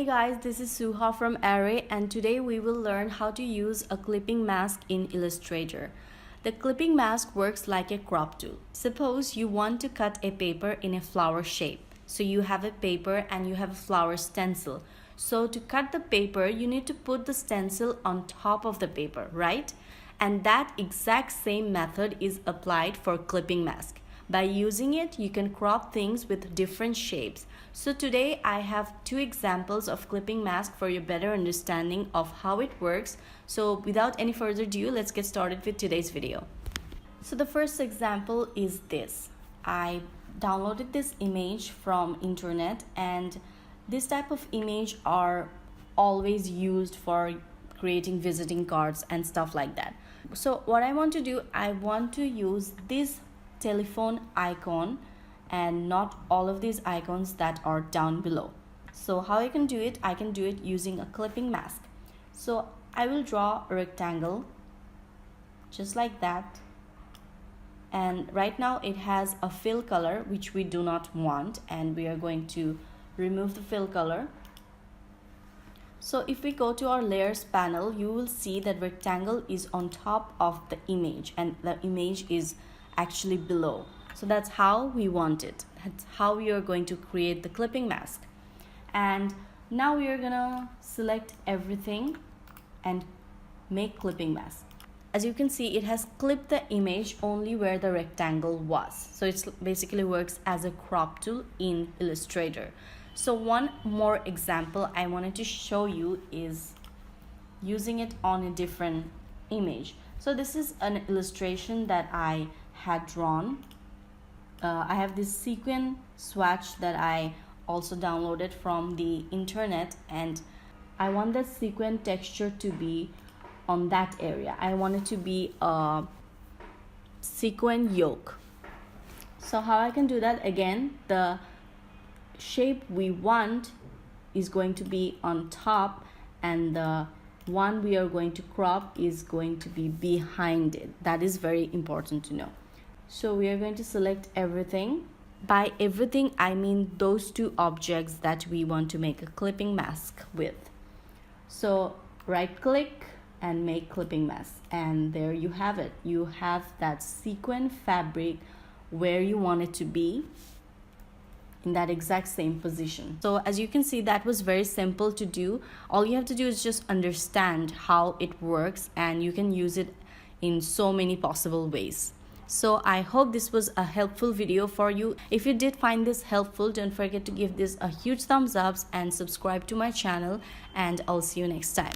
Hey guys, this is Suha from Array, and today we will learn how to use a clipping mask in Illustrator. The clipping mask works like a crop tool. Suppose you want to cut a paper in a flower shape. So you have a paper and you have a flower stencil. So to cut the paper, you need to put the stencil on top of the paper, right? And that exact same method is applied for clipping mask. By using it, you can crop things with different shapes. So today I have two examples of clipping mask for your better understanding of how it works. So without any further ado, let's get started with today's video. So the first example is this. I downloaded this image from internet, and this type of image are always used for creating visiting cards and stuff like that. So what I want to do, I want to use this telephone icon and not all of these icons that are down below. So how I can do it? I can do it using a clipping mask. So I will draw a rectangle just like that, and right now it has a fill color which we do not want, and we are going to remove the fill color. So if we go to our layers panel, you will see that rectangle is on top of the image and the image is actually below. So that's how we want it. That's how we are going to create the clipping mask. And now we are gonna select everything and make clipping mask. As you can see, it has clipped the image only where the rectangle was. So it basically works as a crop tool in Illustrator. So one more example I wanted to show you is using it on a different image. So this is an illustration that I had drawn. I have this sequin swatch that I also downloaded from the internet, and I want the sequin texture to be on that area. I want it to be a sequin yoke. So how I can do that? Again, the shape we want is going to be on top, and the one we are going to crop is going to be behind it. That is very important to know. So we are going to select everything. By everything, I mean those two objects that we want to make a clipping mask with. So right click and make clipping mask, and there you have it. You have that sequin fabric where you want it to be, in that exact same position. So as you can see, that was very simple to do. All you have to do is just understand how it works, and you can use it in so many possible ways. So I hope this was a helpful video for you. If you did find this helpful, don't forget to give this a huge thumbs up and subscribe to my channel, and I'll see you next time.